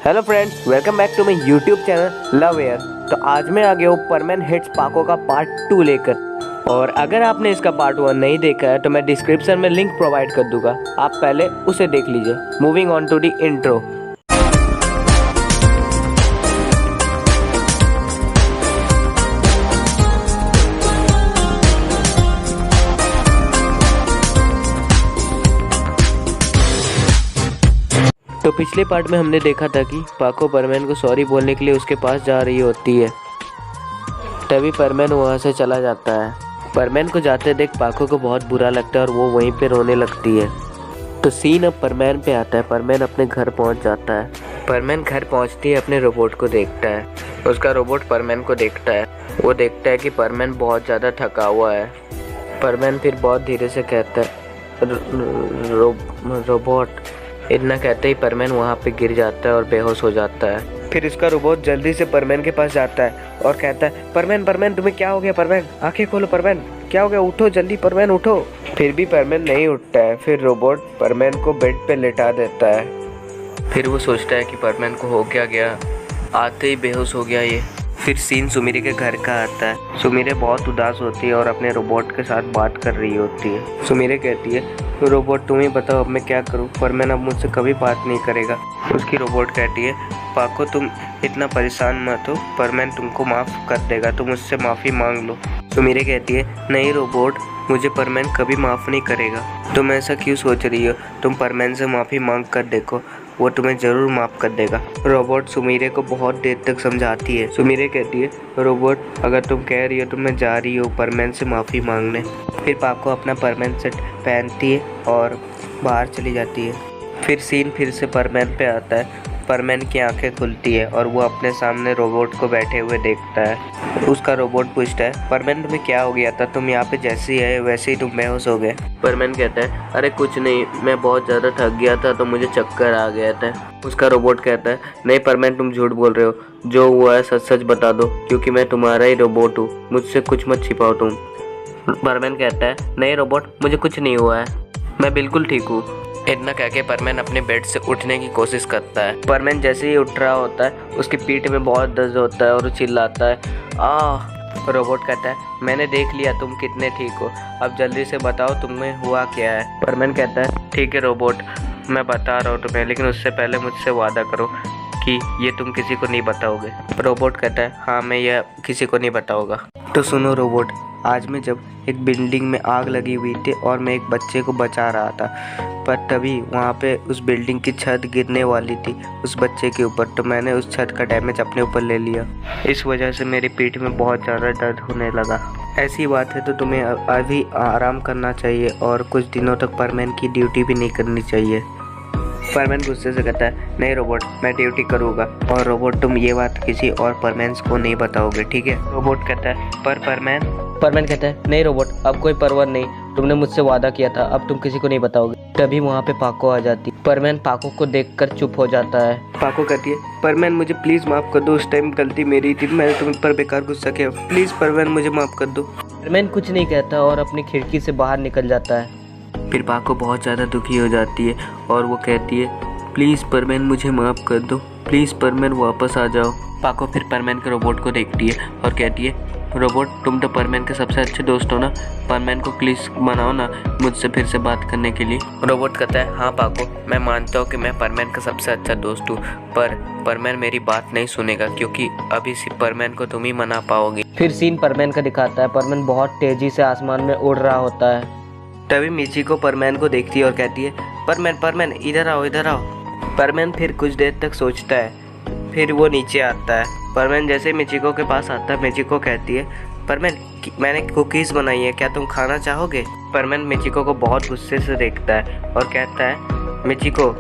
Hello friends, welcome back to my YouTube channel love air. तो आज मैं आ गया हूँ परमैन हिट्स पाको का पार्ट 2 लेकर। और अगर आपने इसका पार्ट 1 नहीं देखा है तो मैं डिस्क्रिप्शन में लिंक प्रोवाइड कर दूंगा, आप पहले उसे देख लीजिए। Moving on to the intro. तो पिछले पार्ट में हमने देखा था कि पाको परमैन को सॉरी बोलने के लिए उसके पास जा रही होती है। तभी परमैन वहाँ से चला जाता है। परमैन को जाते देख पाको को बहुत बुरा लगता है और वो वहीं पे रोने लगती है। तो सीन अब परमैन पे आता है। परमैन अपने घर पहुँच जाता है। परमैन घर पहुँचती है अपने रोबोट को देखता है। उसका रोबोट परमैन को देखता है। वो देखता है कि परमैन बहुत ज़्यादा थका हुआ है। परमैन फिर बहुत धीरे से कहता है रोबोट। इतना कहते ही परमैन वहाँ पे गिर जाता है और बेहोश हो जाता है। फिर इसका रोबोट जल्दी से परमैन के पास जाता है और कहता है, परमैन परमैन तुम्हें क्या हो गया? परमैन आंखें खोलो, परमैन क्या हो गया? उठो जल्दी परमैन उठो। फिर भी परमैन नहीं उठता है। फिर रोबोट परमैन को बेड पे लेटा देता है। फिर वो सोचता है कि परमैन को हो क्या गया, आते ही बेहोश हो गया ये। फिर सीन सुमीरे के घर का आता है। सुमीरे बहुत उदास होती है और अपने रोबोट के साथ बात कर रही होती है। सुमीरे कहती है, रोबोट तुम ही बताओ अब मैं क्या करूं? परमैन अब मुझसे कभी बात नहीं करेगा। उसकी रोबोट कहती है, पाको तुम इतना परेशान मत हो, परमैन तुमको माफ़ कर देगा, तुम उससे माफ़ी मांग लो। सुमीरे कहती है, नहीं रोबोट, मुझे परमैन कभी माफ़ नहीं करेगा। तुम ऐसा क्यों सोच रही हो? तुम परमैन से माफ़ी मांग कर देखो, वो तुम्हें ज़रूर माफ़ कर देगा। रोबोट सुमीरे को बहुत देर तक समझाती है। सुमीरे कहती है, रोबोट अगर तुम कह रही हो तो मैं जा रही हूँ परमैन से माफ़ी मांगने। फिर पाको अपना परमैन सेट पहनती है और बाहर चली जाती है। फिर सीन फिर से परमैन पे आता है। परमैन की आंखें खुलती है और वो अपने सामने रोबोट को बैठे हुए देखता है। उसका रोबोट पूछता है, परमैन तुम्हें क्या हो गया था? तुम यहाँ पे जैसे ही है वैसे ही तुम बेहोश हो गए। परमैन कहता है, अरे कुछ नहीं, मैं बहुत ज़्यादा थक गया था तो मुझे चक्कर आ गया था। उसका रोबोट कहता है, नहीं परमैन तुम झूठ बोल रहे हो, जो हुआ है सच सच बता दो, क्योंकि मैं तुम्हारा ही रोबोट हूँ, मुझसे कुछ मत छिपाओ तुम। परमैन कहता है, नहीं रोबोट मुझे कुछ नहीं हुआ है, मैं बिल्कुल ठीक हूँ। इतना कह के परमैन अपने बेड से उठने की कोशिश करता है। परमैन जैसे ही उठ रहा होता है उसकी पीठ में बहुत दर्द होता है और वो चिल्लाता है, रोबोट कहता है, मैंने देख लिया तुम कितने ठीक हो, अब जल्दी से बताओ तुम्हें हुआ क्या है। परमैन कहता है, ठीक है रोबोट, मैं बता रहा हूँ तुम्हें, लेकिन उससे पहले मुझसे वादा करो कि ये तुम किसी को नहीं बताओगे। रोबोट कहता है, हाँ मैं यह किसी को नहीं बताऊंगा। तो सुनो रोबोट, आज मैं जब एक बिल्डिंग में आग लगी हुई थी और मैं एक बच्चे को बचा रहा था, पर तभी वहाँ पे उस बिल्डिंग की छत गिरने वाली थी उस बच्चे के ऊपर, तो मैंने उस छत का डैमेज अपने ऊपर ले लिया। इस वजह से मेरी पीठ में बहुत ज़्यादा दर्द होने लगा। ऐसी बात है तो तुम्हें अभी आराम करना चाहिए और कुछ दिनों तक परमैन की ड्यूटी भी नहीं करनी चाहिए। परमैन गुस्से से कहता है, नहीं रोबोट मैं ड्यूटी करूँगा, और रोबोट तुम ये बात किसी और परमैन को नहीं बताओगे, ठीक है? रोबोट कहता है, पर परमैन कहता है, नहीं रोबोट अब कोई परवाह नहीं, तुमने मुझसे वादा किया था, अब तुम किसी को नहीं बताओगे। तभी वहाँ पे पाको आ जाती। परमैन पाको को देखकर चुप हो जाता है। पाको कहती है, परमैन मुझे प्लीज़ माफ़ कर दो, उस टाइम गलती मेरी थी, मैंने तुम पर बेकार गुस्सा किया, प्लीज़ परमैन मुझे माफ़ कर दो। परमैन कुछ नहीं कहता और अपनी खिड़की से बाहर निकल जाता है। फिर पाको बहुत ज़्यादा दुखी हो जाती है और वो कहती है, प्लीज़ परमैन मुझे माफ़ कर दो, प्लीज़ परमैन वापस आ जाओ। पाको फिर परमैन के रोबोट को देखती है और कहती है, रोबोट तुम तो परमैन के सबसे अच्छे दोस्त हो ना, परमैन को प्लीज़ मनाओ ना मुझसे फिर से बात करने के लिए। रोबोट कहता है, हाँ पाको मैं मानता हूँ कि मैं परमैन का सबसे अच्छा दोस्त हूँ, पर परमैन मेरी बात नहीं सुनेगा, क्योंकि अभी सिर्फ परमैन को तुम ही मना पाओगी। फिर सीन परमैन का दिखाता है। परमैन बहुत तेज़ी से आसमान में उड़ रहा होता है। तभी मिचिको परमैन को देखती है और कहती है, परमैन इधर आओ इधर आओ। परमैन फिर कुछ देर तक सोचता है, फिर वो नीचे आता है। परमैन जैसे मिचिको के पास आता है, मिचिको कहती है, परमैन मैंने कुकीज़ बनाई है, क्या तुम खाना चाहोगे? परमैन मिचिको को बहुत गुस्से से देखता है और कहता है, मिचिको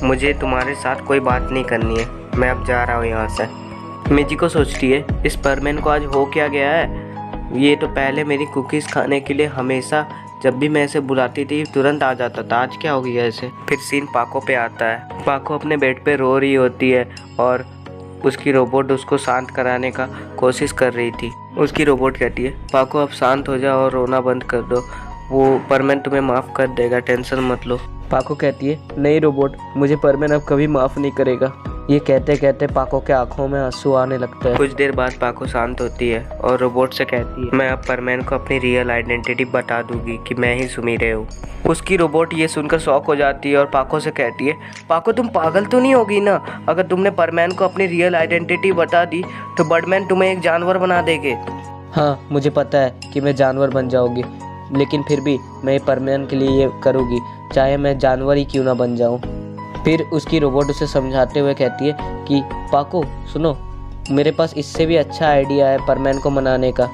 मुझे तुम्हारे साथ कोई बात नहीं करनी है, मैं अब जा रहा हूँ यहाँ से। मिचिको सोचती है, इस परमैन को आज हो क्या गया है? ये तो पहले मेरी कुकीज़ खाने के लिए हमेशा जब भी मैं इसे बुलाती थी तुरंत आ जाता था, आज क्या हो गया ऐसे? फिर सीन पाको पे आता है। पाको अपने बेड पे रो रही होती है और उसकी रोबोट उसको शांत कराने का कोशिश कर रही थी। उसकी रोबोट कहती है, पाको अब शांत हो जाओ और रोना बंद कर दो वो परमैन तुम्हें माफ़ कर देगा, टेंशन मत लो। पाको कहती है, नहीं रोबोट, मुझे परमैन अब कभी माफ़ नहीं करेगा। ये कहते कहते पाको के आंखों में आंसू आने लगता है। कुछ देर बाद पाको शांत होती है और रोबोट से कहती है, मैं अब परमैन को अपनी रियल आइडेंटिटी बता दूंगी कि मैं ही सुमीरे हूँ। उसकी रोबोट ये सुनकर शॉक हो जाती है और पाको से कहती है, पाको तुम पागल तो नहीं होगी ना? अगर तुमने परमैन को अपनी रियल आइडेंटिटी बता दी तो बर्डमैन तुम्हें एक जानवर बना देंगे। हाँ, मुझे पता है कि मैं जानवर बन जाऊंगी, लेकिन फिर भी मैं परमैन के लिए ये करूँगी, चाहे मैं जानवर ही क्यों ना बन जाऊँ। फिर उसकी रोबोट उसे समझाते हुए कहती है कि पाको सुनो, मेरे पास इससे भी अच्छा आइडिया है परमैन को मनाने का।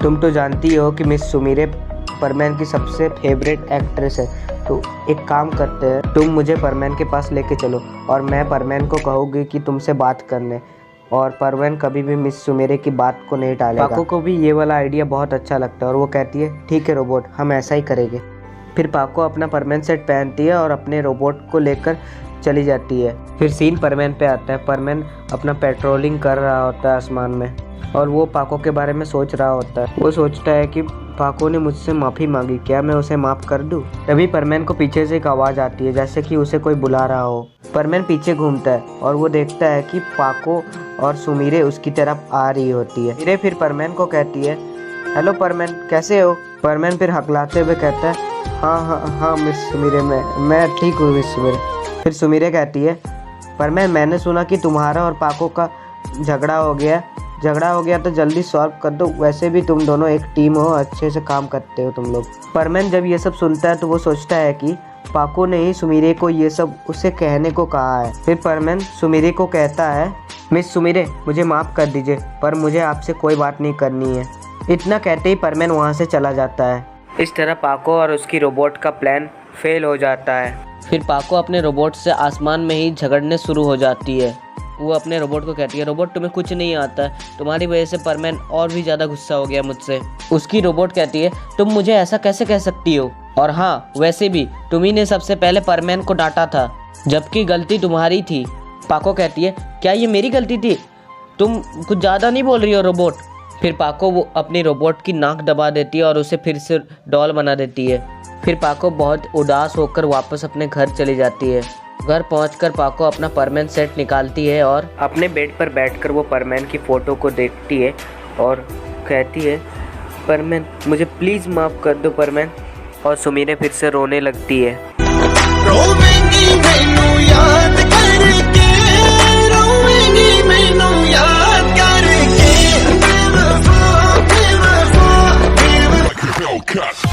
तुम तो जानती हो कि मिस सुमीरे परमैन की सबसे फेवरेट एक्ट्रेस है, तो एक काम करते हैं, तुम मुझे परमैन के पास लेके चलो और मैं परमैन को कहूँगी कि तुमसे बात करने, और परमैन कभी भी मिस सुमीरे की बात को नहीं टालेगा। पाको को भी ये वाला आइडिया बहुत अच्छा लगता है और वो कहती है, ठीक है रोबोट, हम ऐसा ही करेंगे। फिर पाको अपना परमैन सेट पहनती है और अपने रोबोट को लेकर चली जाती है। फिर सीन परमैन पे आता है। परमैन अपना पेट्रोलिंग कर रहा होता है आसमान में और वो पाको के बारे में सोच रहा होता है। वो सोचता है कि पाको ने मुझसे माफ़ी मांगी, क्या मैं उसे माफ़ कर दूं? तभी परमैन को पीछे से एक आवाज़ आती है, जैसे कि उसे कोई बुला रहा हो। परमैन पीछे घूमता है और वो देखता है कि पाको और सुमीरे उसकी तरफ आ रही होती है। सुमीरे फिर परमैन को कहती है, हेलो परमैन, कैसे हो? परमैन फिर हकलाते हुए कहता है, हाँ मिस सुमीरे, मैं ठीक हूँ मिस सुमीरे। फिर सुमीरे कहती है, परमैन, मैंने सुना कि तुम्हारा और पाको का झगड़ा हो गया तो जल्दी सॉल्व कर दो, वैसे भी तुम दोनों एक टीम हो, अच्छे से काम करते हो तुम लोग। परमैन जब ये सब सुनता है तो वो सोचता है कि पाको ने ही सुमीरे को ये सब उसे कहने को कहा है। फिर परमैन सुमीरे को कहता है, मिस सुमीरे, मुझे माफ़ कर दीजिए, पर मुझे आपसे कोई बात नहीं करनी है। इतना कहते ही परमैन वहाँ से चला जाता है। इस तरह पाको और उसकी रोबोट का प्लान फेल हो जाता है। फिर पाको अपने रोबोट से आसमान में ही झगड़ने शुरू हो जाती है। वो अपने रोबोट को कहती है, रोबोट तुम्हें कुछ नहीं आता, तुम्हारी वजह से परमैन और भी ज़्यादा गुस्सा हो गया मुझसे। उसकी रोबोट कहती है, तुम मुझे ऐसा कैसे कह सकती हो, और हाँ वैसे भी तुम ही ने सबसे पहले परमैन को डांटा था, जबकि गलती तुम्हारी थी। पाको कहती है, क्या ये मेरी गलती थी? तुम कुछ ज़्यादा नहीं बोल रही हो रोबोट? फिर पाको वो अपनी रोबोट की नाक दबा देती है और उसे फिर से डॉल बना देती है। फिर पाको बहुत उदास होकर वापस अपने घर चली जाती है। घर पहुंचकर पाको अपना परमैन सेट निकालती है और अपने बेड पर बैठकर वो परमैन की फ़ोटो को देखती है और कहती है, परमैन मुझे प्लीज़ माफ़ कर दो परमैन। और सुमीरे फिर से रोने लगती है। रोवेंगी मैनू याद करके, रोवेंगी मैनू याद करके, बेवफा बेवफा बेवफा।